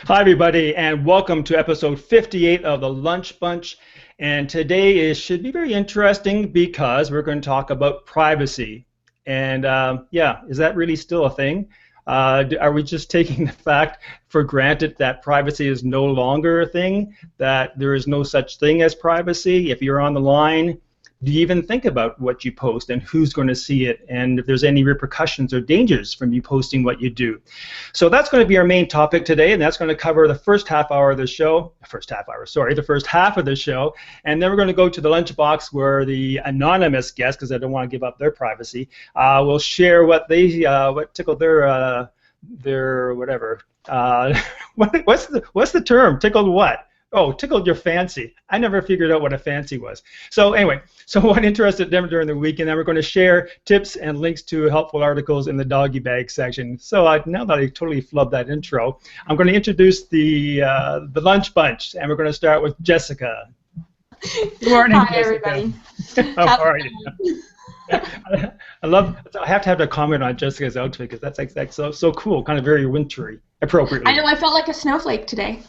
Hi, everybody, and welcome to episode 58 of the Lunch Bunch. And today should be very interesting because we're going to talk about privacy. And yeah, is that really still a thing? Are we just taking the fact for granted that privacy is no longer a thing, that there is no such thing as privacy? If you're on the line, do you even think about what you post and who's going to see it, and if there's any repercussions or dangers from you posting what you do? So that's going to be our main topic today, and that's going to cover the first half hour of the show. The first half of the show, and then we're going to go to the lunchbox where the anonymous guests, because I don't want to give up their privacy, will share what tickled their whatever. What's the term? Tickled what? Oh, tickled your fancy. I never figured out what a fancy was. So anyway, what interested them during the week, and then we're going to share tips and links to helpful articles in the doggy bag section. So now that I totally flubbed that intro, I'm going to introduce the lunch bunch, and we're going to start with Jessica. Good morning, Hi, Jessica. everybody. How are you? I have to have a comment on Jessica's outfit because that's so cool, kind of very wintry, appropriately. I know, I felt like a snowflake today.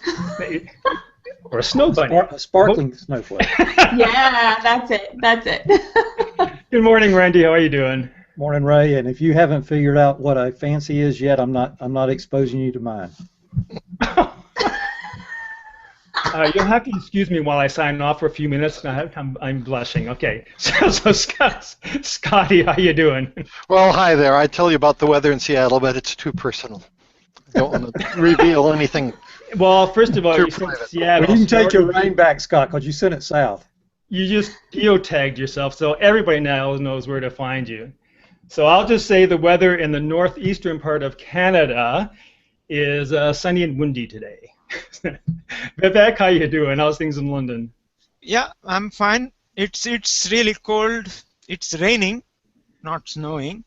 Or a snow bunny. A sparkling snowflake. Yeah, that's it. Good morning, Randy. How are you doing? Morning, Ray. And if you haven't figured out what a fancy is yet, I'm not exposing you to mine. You'll have to excuse me while I sign off for a few minutes. I'm blushing. Okay. So Scotty, how you doing? Well, hi there. I tell you about the weather in Seattle, but it's too personal. I don't want to reveal anything. Well, first of all, you said Seattle. But you can take your rain back, Scott, because you sent it south. You just geotagged yourself, so everybody now knows where to find you. So I'll just say the weather in the northeastern part of Canada is sunny and windy today. Vivek, how you doing? How's things in London? Yeah, I'm fine. It's really cold. It's raining, not snowing.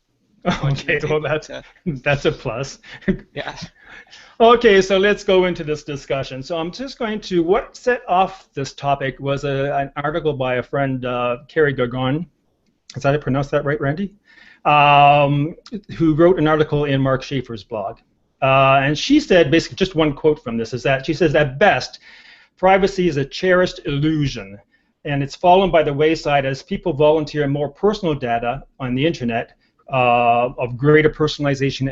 Okay, well that's a plus. Yeah. Okay, so let's go into this discussion. So I'm just going to, what set off this topic was an article by a friend, Kerry O'Shea. Is that I pronounced that right, Randy? Who wrote an article in Mark Schaefer's blog. And she said, basically, just one quote from this is that she says, at best, privacy is a cherished illusion, and it's fallen by the wayside as people volunteer more personal data on the internet of greater personalization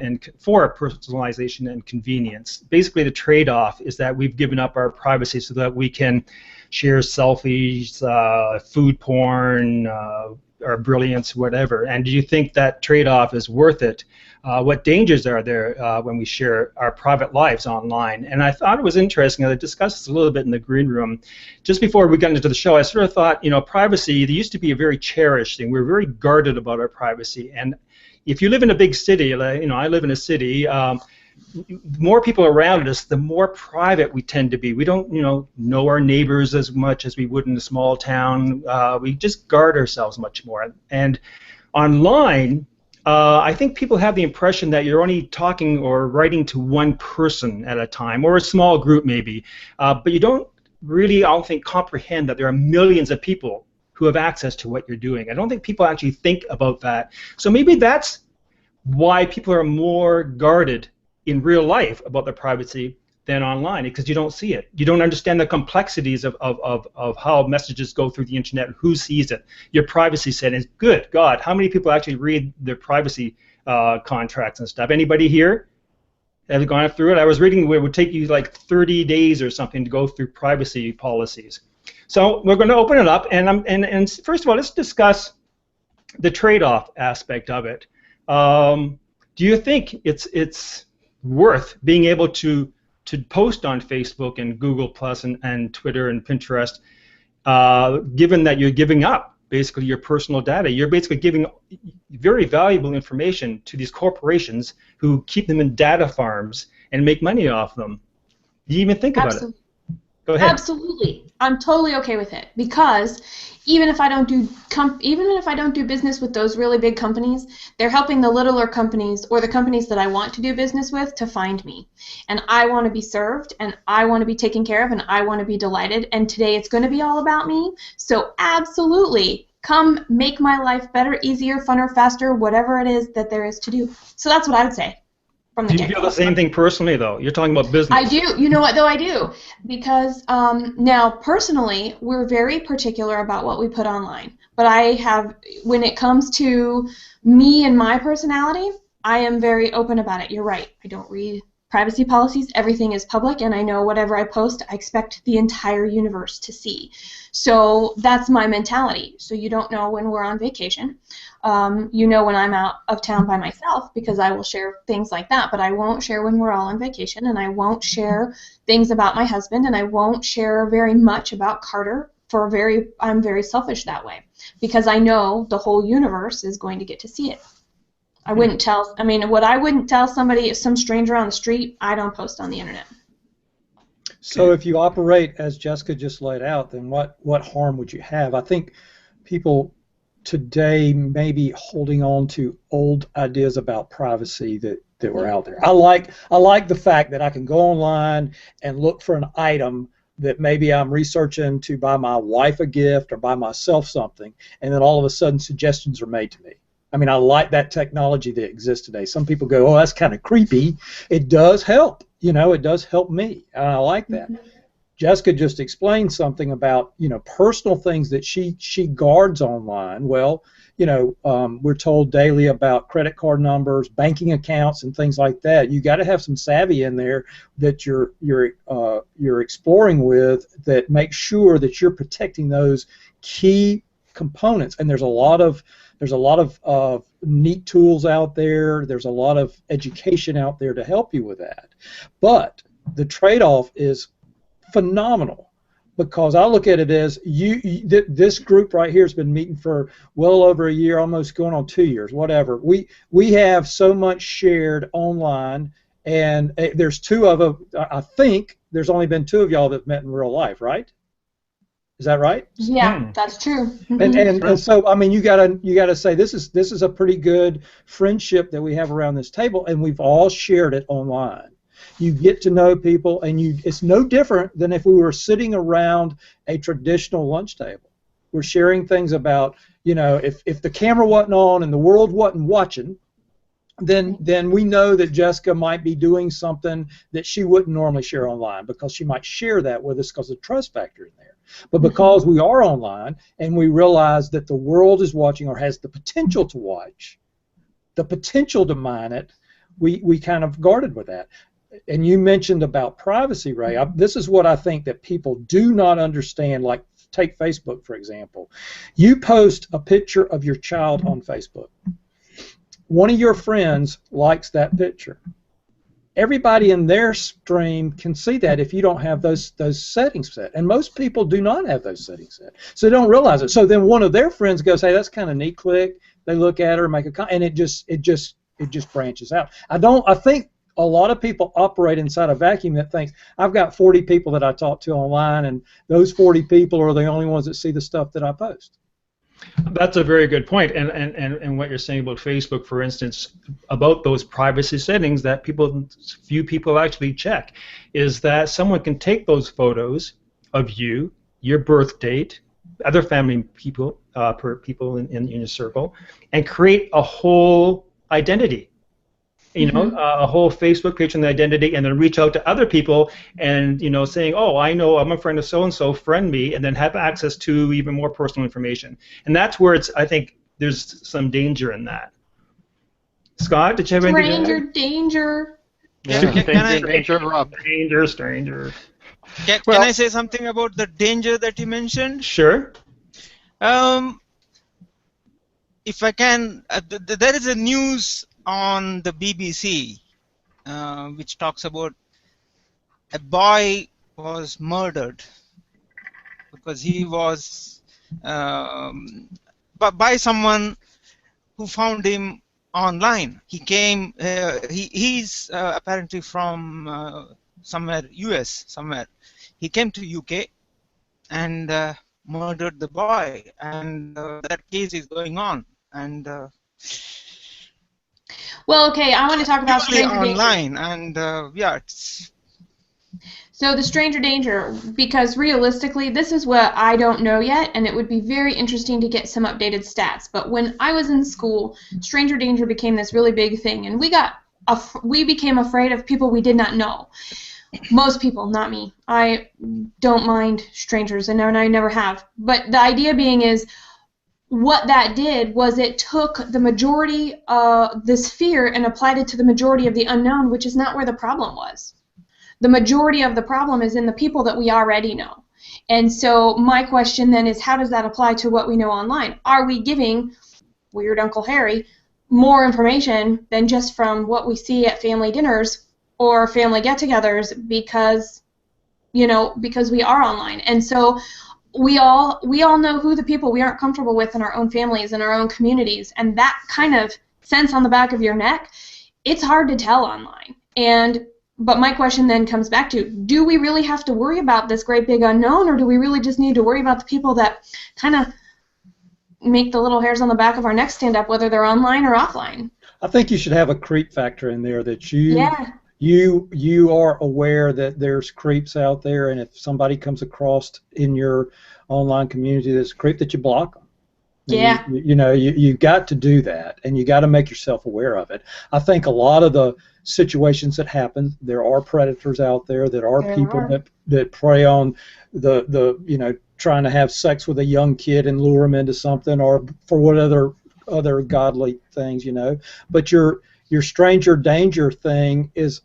and convenience. Basically, the trade-off is that we've given up our privacy so that we can share selfies, food porn, our brilliance, whatever. And do you think that trade-off is worth it? What dangers are there when we share our private lives online? And I thought it was interesting. I discussed this a little bit in the green room. Just before we got into the show, I sort of thought, privacy, there used to be a very cherished thing. We were very guarded about our privacy. And if you live in a big city, I live in a city, the more people around us, the more private we tend to be. We don't, know our neighbors as much as we would in a small town. We just guard ourselves much more. And online, I think people have the impression that you're only talking or writing to one person at a time, or a small group maybe, but you don't really, I don't think, comprehend that there are millions of people who have access to what you're doing. I don't think people actually think about that. So maybe that's why people are more guarded in real life about their privacy than online, because you don't see it. You don't understand the complexities of how messages go through the internet, who sees it, your privacy settings. Good God, how many people actually read their privacy contracts and stuff? Anybody here have gone through it? I was reading it would take you like 30 days or something to go through privacy policies. So we're going to open it up, and first of all, let's discuss the trade-off aspect of it. Do you think it's worth being able to post on Facebook and Google Plus and Twitter and Pinterest, given that you're giving up basically your personal data? You're basically giving very valuable information to these corporations who keep them in data farms and make money off them. Do you even think about it? Go ahead. Absolutely. I'm totally okay with it, because even if I don't do business with those really big companies, they're helping the littler companies or the companies that I want to do business with to find me. And I want to be served, and I want to be taken care of, and I want to be delighted. And today it's going to be all about me. So absolutely, come make my life better, easier, funner, faster, whatever it is that there is to do. So that's what I would say. from the Do you feel the same thing personally, though? You're talking about business. I do. You know what, though? I do. Because now, personally, we're very particular about what we put online. But when it comes to me and my personality, I am very open about it. You're right. I don't read privacy policies. Everything is public, and I know whatever I post, I expect the entire universe to see. So that's my mentality. So you don't know when we're on vacation. You know when I'm out of town by myself, because I will share things like that, but I won't share when we're all on vacation, and I won't share things about my husband, and I won't share very much about Carter. I'm very selfish that way, because I know the whole universe is going to get to see it. I wouldn't tell, what I wouldn't tell somebody, some stranger on the street, I don't post on the internet. So if you operate as Jessica just laid out, then what harm would you have? I think people today may be holding on to old ideas about privacy that were out there. I like the fact that I can go online and look for an item that maybe I'm researching to buy my wife a gift or buy myself something, and then all of a sudden suggestions are made to me. I like that technology that exists today. Some people go, oh, that's kind of creepy. It does help. It does help me. And I like that. Mm-hmm. Jessica just explained something about, personal things that she guards online. Well, we're told daily about credit card numbers, banking accounts, and things like that. You got to have some savvy in there that you're exploring with that makes sure that you're protecting those key components. And there's a lot of neat tools out there. There's a lot of education out there to help you with that. But the trade-off is phenomenal, because I look at it as this group right here has been meeting for well over a year, almost going on 2 years, whatever. We have so much shared online, and there's two of them. I think there's only been two of y'all that have met in real life, right? Is that right? Yeah, that's true. And so you gotta say this is a pretty good friendship that we have around this table, and we've all shared it online. You get to know people, and it's no different than if we were sitting around a traditional lunch table. We're sharing things about, if the camera wasn't on and the world wasn't watching, then we know that Jessica might be doing something that she wouldn't normally share online, because she might share that with us because of the trust factor in there. But because we are online and we realize that the world is watching, or has the potential to watch, the potential to mine it, we kind of guarded with that. And you mentioned about privacy, Ray. This is what I think that people do not understand. Like, take Facebook, for example. You post a picture of your child on Facebook. One of your friends likes that picture. Everybody in their stream can see that if you don't have those settings set. And most people do not have those settings set, so they don't realize it. So then one of their friends goes, hey, that's kind of neat, click. They look at her, make a comment, and it just branches out. I think a lot of people operate inside a vacuum that thinks, I've got 40 people that I talk to online, and those 40 people are the only ones that see the stuff that I post. That's a very good point. And what you're saying about Facebook, for instance, about those privacy settings that few people actually check, is that someone can take those photos of you, your birth date, other family people, people in your circle, and create a whole identity. A whole Facebook page on the identity, and then reach out to other people and, saying, oh, I know I'm a friend of so-and-so, friend me, and then have access to even more personal information. And that's where I think there's some danger in that. Scott, did you have anything to add? Danger. Yeah, stranger. Can I say something about the danger that you mentioned? Sure. If I can, there is a news on the BBC which talks about a boy was murdered because he was by someone who found him online. He came. He's apparently from somewhere US somewhere. He came to UK and murdered the boy, and that case is going on. And well, okay, I want to talk about stranger online, danger. And it's... So the stranger danger, because realistically, this is what I don't know yet, and it would be very interesting to get some updated stats. But when I was in school, stranger danger became this really big thing, and we got we became afraid of people we did not know. Most people, not me. I don't mind strangers, and I never have. But the idea being is, what that did was it took the majority of this fear and applied it to the majority of the unknown, which is not where the problem was. The majority of the problem is in the people that we already know. And so my question then is, how does that apply to what we know online? Are we giving Weird Uncle Harry more information than just from what we see at family dinners or family get-togethers because we are online? And so we all know who the people we aren't comfortable with in our own families and our own communities, and that kind of sense on the back of your neck, it's hard to tell online. But my question then comes back to, do we really have to worry about this great big unknown, or do we really just need to worry about the people that kind of make the little hairs on the back of our neck stand up, whether they're online or offline? I think you should have a creep factor in there, that you are aware that there's creeps out there, and if somebody comes across in your online community that's a creep, that you block them. Yeah. You got to do that, and you got to make yourself aware of it. I think a lot of the situations that happen, there are predators out there, that prey on the trying to have sex with a young kid and lure them into something, or for what other godly things, But your stranger danger thing is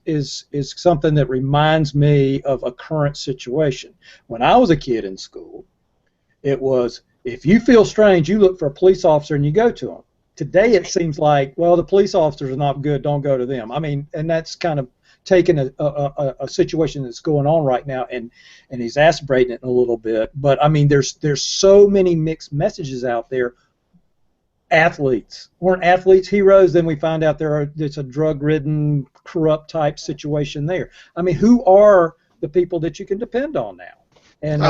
something that reminds me of a current situation. When I was a kid in school, it was, if you feel strange, you look for a police officer and you go to them. Today it seems like, well, the police officers are not good, don't go to them. I mean, and that's kind of taking a situation that's going on right now and exacerbating it a little bit. But I mean, there's so many mixed messages out there. Athletes weren't athletes heroes, then we find out it's a drug-ridden, corrupt type situation there. I mean, who are the people that you can depend on now? And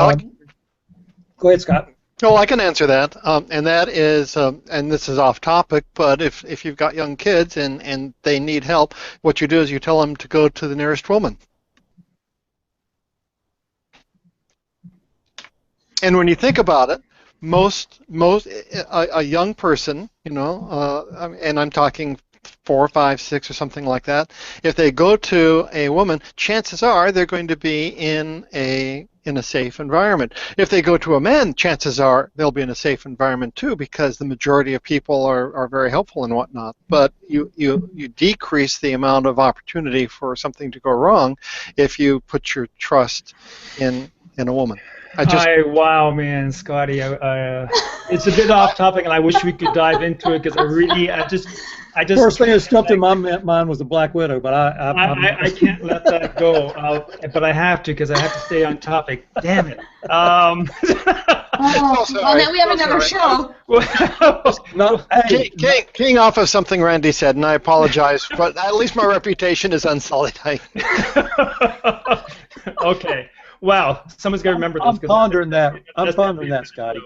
go ahead, Scott. No, I can answer that, and that is, and this is off topic, but if you've got young kids and they need help, what you do is you tell them to go to the nearest woman. And when you think about it, a young person, and I'm talking 4, 5, 6 or something like that, if they go to a woman, chances are they're going to be in a safe environment. If they go to a man, chances are they'll be in a safe environment too, because the majority of people are very helpful and whatnot. But you decrease the amount of opportunity for something to go wrong if you put your trust in a woman. Wow, man, Scotty, it's a bit off topic, and I wish we could dive into it because I just. First thing that jumped in my mind was the Black Widow, but I can't let that go. But I have to because I have to stay on topic. Damn it. Well, then we have another show. Keying off of something Randy said, and I apologize, but at least my reputation is unsullied. Okay. Wow, someone's got to remember this. I'm pondering that, Scotty.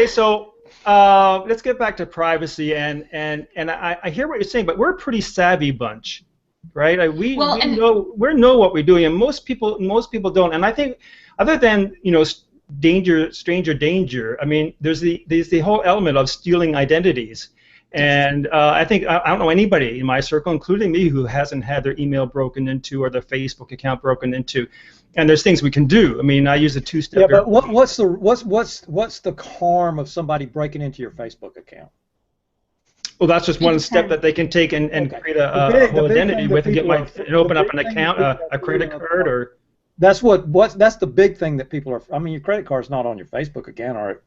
So let's get back to privacy, and I hear what you're saying, but we're a pretty savvy bunch, right? We know what we're doing, and most people don't. And I think, other than stranger danger, I mean, there's the whole element of stealing identities. And I think I don't know anybody in my circle, including me, who hasn't had their email broken into or their Facebook account broken into. And there's things we can do. I mean, I use a two-step. Yeah, but what's the harm of somebody breaking into your Facebook account? Well, that's just one step that they can take and create a whole identity with, and open up an account, a credit card, or. That's the big thing that people are. I mean, your credit card's not on your Facebook account, or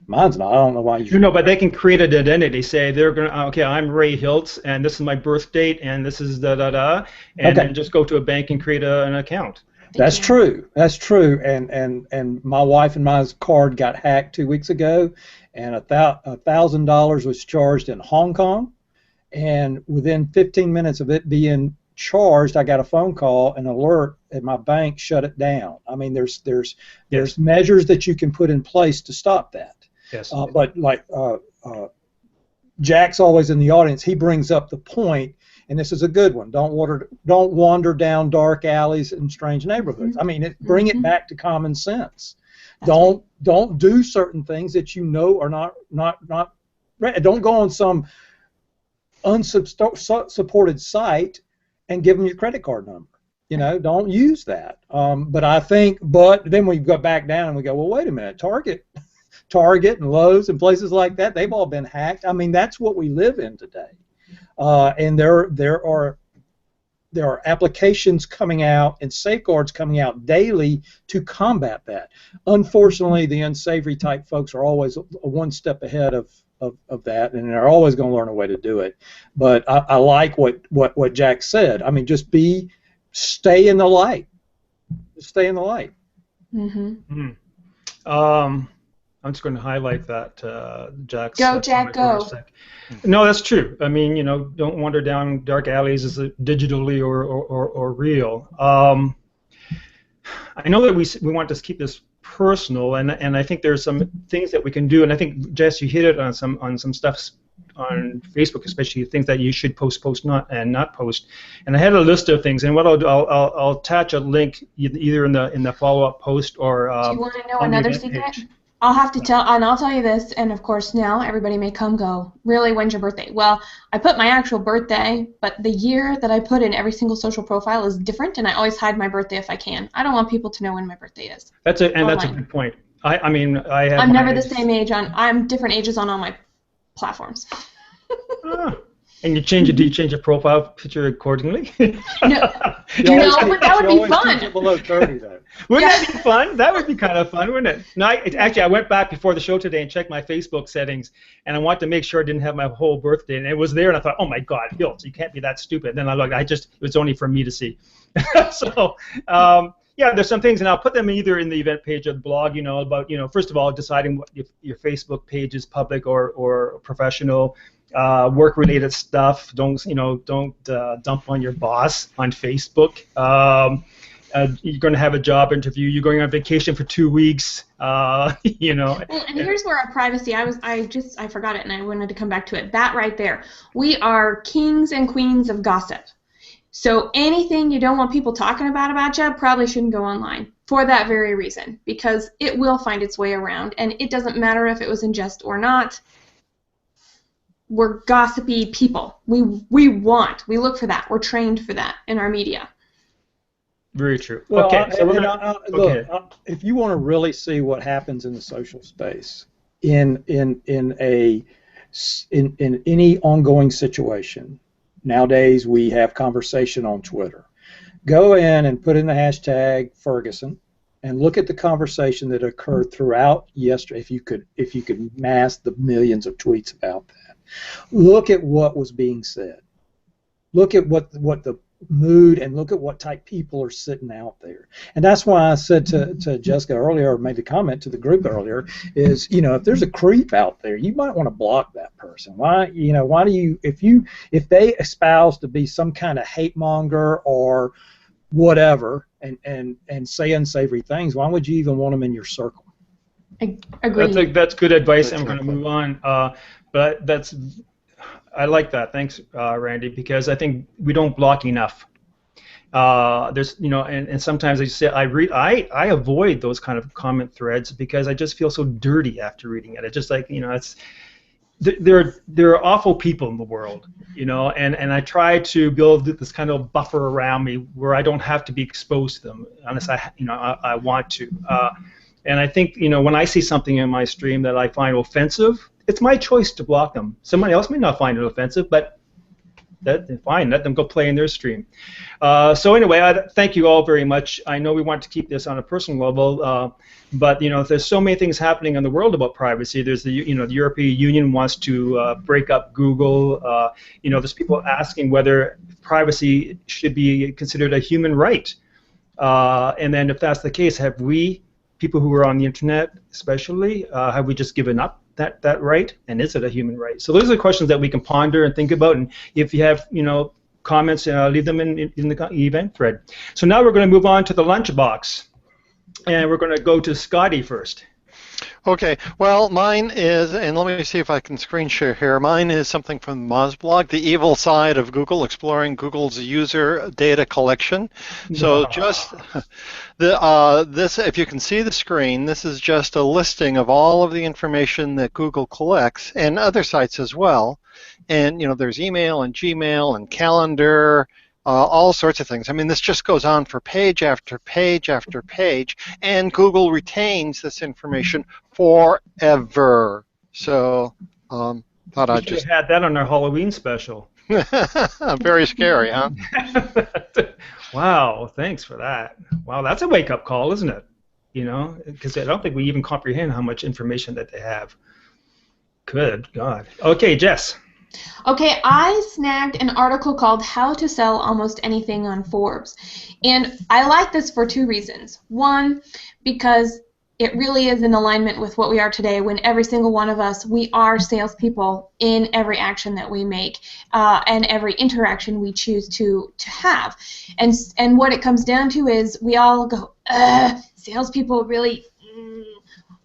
mine's not. I don't know why you. No, but they can create an identity. Say they're gonna. Okay, I'm Ray Hiltz, and this is my birth date, and this is and then just go to a bank and create an account. That's true. That's true. And my wife and my card got hacked 2 weeks ago, and $1,000 was charged in Hong Kong, and within 15 minutes of it being charged, I got a phone call, an alert, and my bank shut it down. I mean, there's measures that you can put in place to stop that. Yes. But like Jack's always in the audience, he brings up the point, and this is a good one. Don't wander down dark alleys in strange neighborhoods. I mean, bring it back to common sense. Don't do certain things that you know are not right. Don't go on some unsupported site and give them your credit card number. You know, don't use that. But then we go back down and we go, well, wait a minute, Target and Lowe's and places like that, they've all been hacked. I mean, that's what we live in today. And there are applications coming out and safeguards coming out daily to combat that. Unfortunately, the unsavory type folks are always one step ahead of that, and they're always going to learn a way to do it. But I like what Jack said. I mean, just stay in the light. Just stay in the light. Mm-hmm. I'm just going to highlight that, Jack. Go, Jack, go. No, that's true. I mean, you know, don't wander down dark alleys, is it digitally or real. I know that we want to keep this personal, and I think there's some things that we can do, and I think, Jess, you hit it on some stuff on Facebook, especially things that you should post not post. And I had a list of things, and what I'll attach a link either in the follow-up post or do you want to know another secret? Page. I'll tell you this, and of course now everybody may go, really, when's your birthday? Well, I put my actual birthday, but the year that I put in every single social profile is different, and I always hide my birthday if I can. I don't want people to know when my birthday is. That's a good point. I'm never the same age I'm different ages on all my platforms. And do you change your profile picture accordingly? No, but that would be fun. Below 30, though. Wouldn't that be fun? That would be kind of fun, wouldn't it? No, I went back before the show today and checked my Facebook settings, and I wanted to make sure I didn't have my whole birthday, and it was there, and I thought, oh my God, Hilt, you can't be that stupid. And then I looked, it was only for me to see. So, yeah, there's some things, and I'll put them either in the event page of the blog, about, first of all, deciding if your Facebook page is public or professional. Work-related stuff. Don't dump on your boss on Facebook. You're going to have a job interview. You're going on vacation for 2 weeks. Well, and here's where our privacy. I forgot it, and I wanted to come back to it. That right there. We are kings and queens of gossip. So anything you don't want people talking about you probably shouldn't go online for that very reason, because it will find its way around, and it doesn't matter if it was in jest or not. We're gossipy people. We look for that. We're trained for that in our media. Very true. Well, okay. Look, if you want to really see what happens in the social space in any ongoing situation, nowadays we have conversation on Twitter. Go in and put in the hashtag Ferguson and look at the conversation that occurred throughout yesterday. If you could mass the millions of tweets about that. Look at what was being said. Look at what the mood, and look at what type people are sitting out there. And that's why I said to Jessica earlier, or made the comment to the group earlier, is if there's a creep out there, you might want to block that person. Why do you if they espouse to be some kind of hate monger or whatever and say unsavory things, why would you even want them in your circle? Agreed. That's good advice. I'm going to move on. But I like that. Thanks, Randy, because I think we don't block enough. There's, and sometimes I avoid those kind of comment threads because I just feel so dirty after reading it. It's just like, there are awful people in the world, and I try to build this kind of buffer around me where I don't have to be exposed to them unless I want to. And I think, when I see something in my stream that I find offensive, it's my choice to block them. Somebody else may not find it offensive, but that's fine. Let them go play in their stream. So anyway, thank you all very much. I know we want to keep this on a personal level, but there's so many things happening in the world about privacy. There's the European Union wants to break up Google. There's people asking whether privacy should be considered a human right. And then if that's the case, have we, people who are on the internet especially, have we just given up that right, and is it a human right? So those are the questions that we can ponder and think about, and if you have comments, leave them in the event thread. So now we're going to move on to the lunchbox, and we're going to go to Scotty first. Okay, well, mine is, and let me see if I can screen share here. Mine is something from Mozblog, The Evil Side of Google, exploring Google's user data collection. So just this, if you can see the screen, this is just a listing of all of the information that Google collects, and other sites as well. And there's email and Gmail and calendar, all sorts of things. I mean, this just goes on for page after page after page, and Google retains this information forever. So, thought We I'd should have just had that on our Halloween special. very scary, huh? Wow, thanks for that. Wow, that's a wake-up call, isn't it? Because I don't think we even comprehend how much information that they have. Good God. Okay, Jess. Okay, I snagged an article called How to Sell Almost Anything on Forbes. And I like this for two reasons. One, because it really is in alignment with what we are today, when every single one of us, we are salespeople in every action that we make and every interaction we choose to have. And what it comes down to is we all go, salespeople really...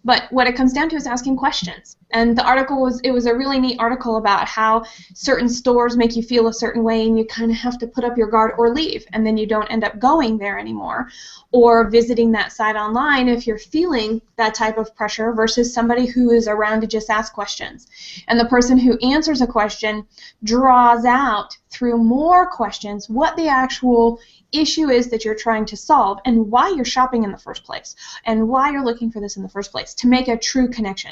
But what it comes down to is asking questions. And the article was a really neat article about how certain stores make you feel a certain way and you kind of have to put up your guard or leave, and then you don't end up going there anymore or visiting that site online if you're feeling that type of pressure versus somebody who is around to just ask questions. And the person who answers a question draws out through more questions what the actual issue is that you're trying to solve and why you're shopping in the first place and why you're looking for this in the first place to make a true connection.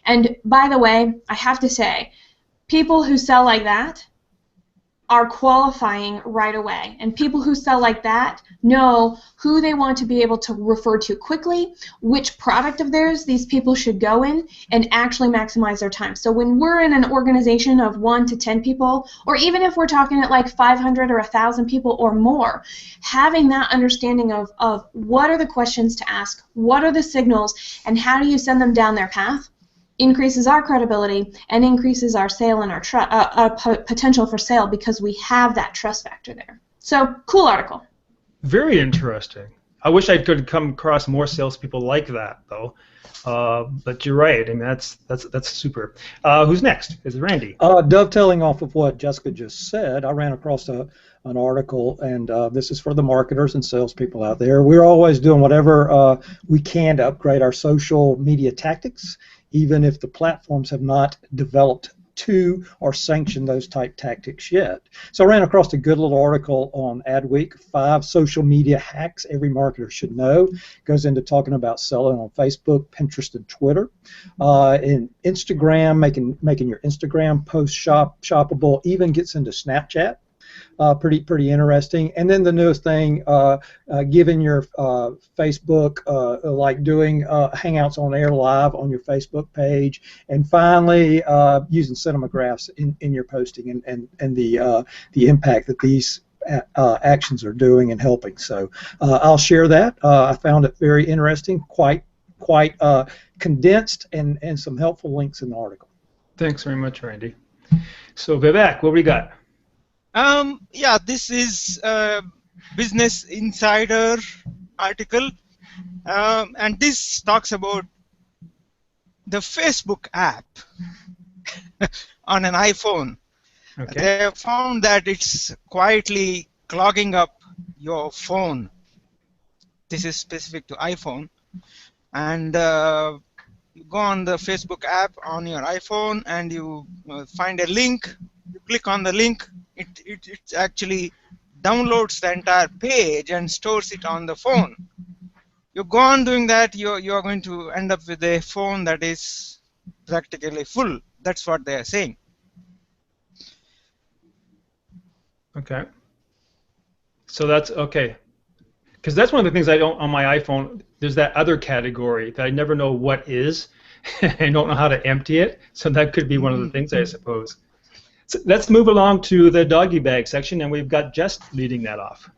And by the way, I have to say, people who sell like that are qualifying right away. And people who sell like that know who they want to be able to refer to quickly, which product of theirs these people should go in, and actually maximize their time. So when we're in an organization of 1 to 10 people, or even if we're talking at like 500 or 1,000 people or more, having that understanding of what are the questions to ask, what are the signals, and how do you send them down their path, increases our credibility and increases our sale and our potential for sale, because we have that trust factor there. So, cool article. Very interesting. I wish I could come across more salespeople like that, though. But you're right. I mean, that's super. Who's next? Is it Randy? Dovetailing off of what Jessica just said, I ran across an article, and this is for the marketers and salespeople out there. We're always doing whatever we can to upgrade our social media tactics, even if the platforms have not developed to or sanctioned those type tactics yet. So I ran across a good little article on Adweek, 5 social media hacks every marketer should know. It goes into talking about selling on Facebook, Pinterest, and Twitter. In Instagram, making your Instagram post shoppable, even gets into Snapchat. Pretty interesting. And then the newest thing, giving your Facebook, like doing Hangouts on Air Live on your Facebook page, and finally using cinema graphs in your posting, and the impact that these actions are doing and helping. So I'll share that. I found it very interesting, quite condensed, and some helpful links in the article. Thanks very much, Randy. So Vivek, what we got? Yeah, this is a Business Insider article, and this talks about the Facebook app on an iPhone. Okay. They have found that it's quietly clogging up your phone. This is specific to iPhone. And you go on the Facebook app on your iPhone, and you find a link. You click on the link. It actually downloads the entire page and stores it on the phone. You go on doing that, you are going to end up with a phone that is practically full. That's what they are saying. Okay. So that's okay. Because that's one of the things I don't on my iPhone. There's that other category that I never know what is. I don't know how to empty it. So that could be one of the things, I suppose. So let's move along to the doggy bag section, and we've got Jess leading that off.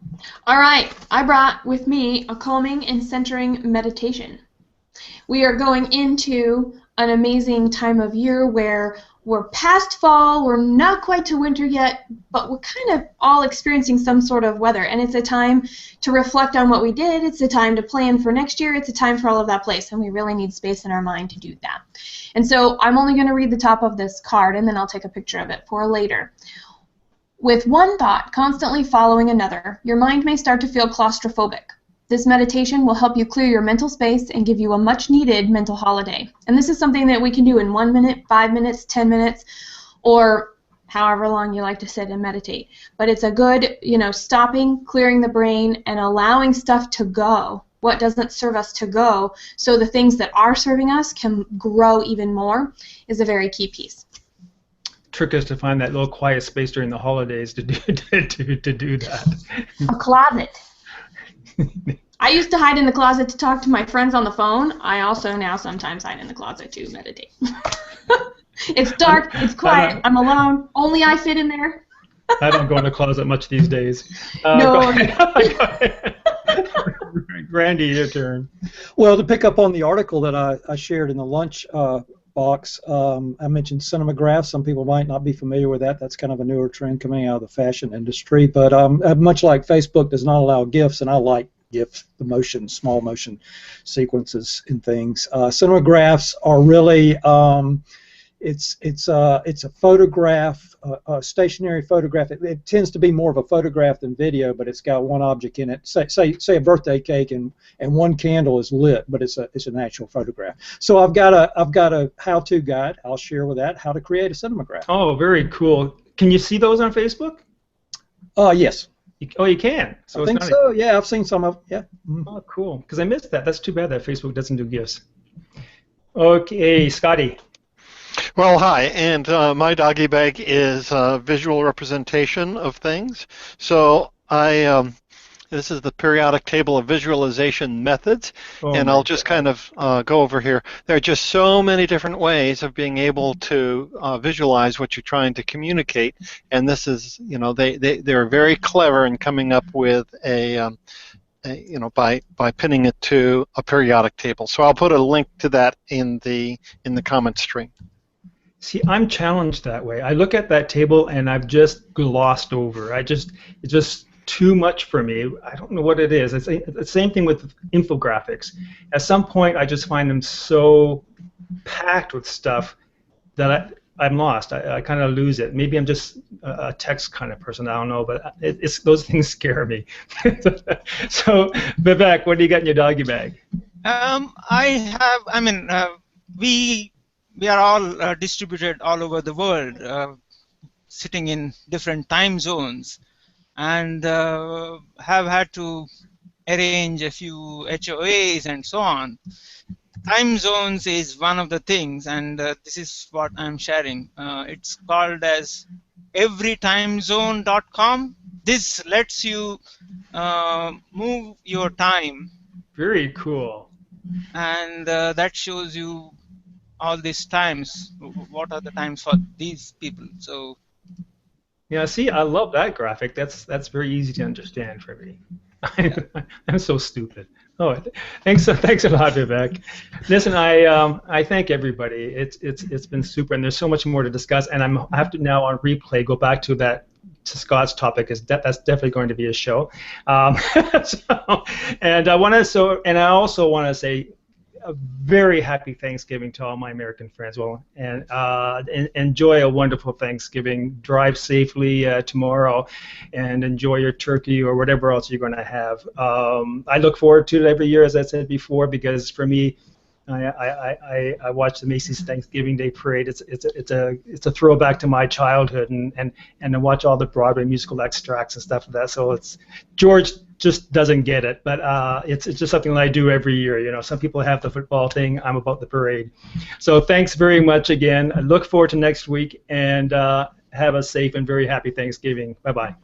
All right. I brought with me a calming and centering meditation. We are going into an amazing time of year where we're past fall, we're not quite to winter yet, but we're kind of all experiencing some sort of weather, and it's a time to reflect on what we did, it's a time to plan for next year, it's a time for all of that place, and we really need space in our mind to do that. And so I'm only going to read the top of this card, and then I'll take a picture of it for later. With one thought constantly following another, your mind may start to feel claustrophobic. This meditation will help you clear your mental space and give you a much-needed mental holiday. And this is something that we can do in 1 minute, 5 minutes, 10 minutes, or however long you like to sit and meditate. But it's a good, stopping, clearing the brain, and allowing stuff to go, what doesn't serve us to go, so the things that are serving us can grow even more, is a very key piece. Trick is to find that little quiet space during the holidays to do that. A closet. I used to hide in the closet to talk to my friends on the phone. I also now sometimes hide in the closet to meditate. It's dark, it's quiet, I'm alone, only I fit in there. I don't go in the closet much these days. No. Randy, your turn. Well, to pick up on the article that I shared in the lunch box, I mentioned cinemagraphs. Some people might not be familiar with that. That's kind of a newer trend coming out of the fashion industry. But much like Facebook does not allow GIFs, and I like GIF, the motion, small motion sequences and things. Cinemagraphs are really it's a photograph, a stationary photograph. It tends to be more of a photograph than video, but it's got one object in it. Say a birthday cake, and one candle is lit, but it's an actual photograph. So I've got a how-to guide. I'll share with that how to create a cinemagraph. Oh, very cool. Can you see those on Facebook? Yes. Oh, you can. So I think so. Yeah, I've seen some of. Yeah. Mm. Oh, cool. Because I missed that. That's too bad that Facebook doesn't do GIFs. Okay, Scotty. Well, hi, and my doggy bag is visual representation of things. So this is the periodic table of visualization methods, and I'll just kind of go over here. There are just so many different ways of being able to visualize what you're trying to communicate, and this is, they're very clever in coming up with by pinning it to a periodic table. So I'll put a link to that in the comment stream. See, I'm challenged that way. I look at that table and I've just glossed over. It's just too much for me. I don't know what it is. It's the same thing with infographics. At some point, I just find them so packed with stuff that I'm lost. I kind of lose it. Maybe I'm just a text kind of person. I don't know, but those things scare me. So, Vivek, what do you got in your doggy bag? We are all distributed all over the world, sitting in different time zones, and have had to arrange a few HOAs and so on. Time zones is one of the things, and this is what I'm sharing. It's called as everytimezone.com. This lets you move your time. Very cool. And that shows you all these times, what are the times for these people. So yeah, see, I love that graphic. That's very easy to understand for me. I'm so stupid. Oh, thanks a lot, Vivek. Listen, I thank everybody. It's been super, and there's so much more to discuss. And I have to now on replay go back to Scott's topic, is that's definitely going to be a show. And I also want to say a very happy Thanksgiving to all my American friends. Well, and enjoy a wonderful Thanksgiving. Drive safely tomorrow, and enjoy your turkey or whatever else you're going to have. I look forward to it every year, as I said before, because for me, I watch the Macy's Thanksgiving Day Parade. It's a throwback to my childhood, and to watch all the Broadway musical extracts and stuff like that. So George just doesn't get it, but it's just something that I do every year. Some people have the football thing. I'm about the parade. So thanks very much again. I look forward to next week, and have a safe and very happy Thanksgiving. Bye-bye.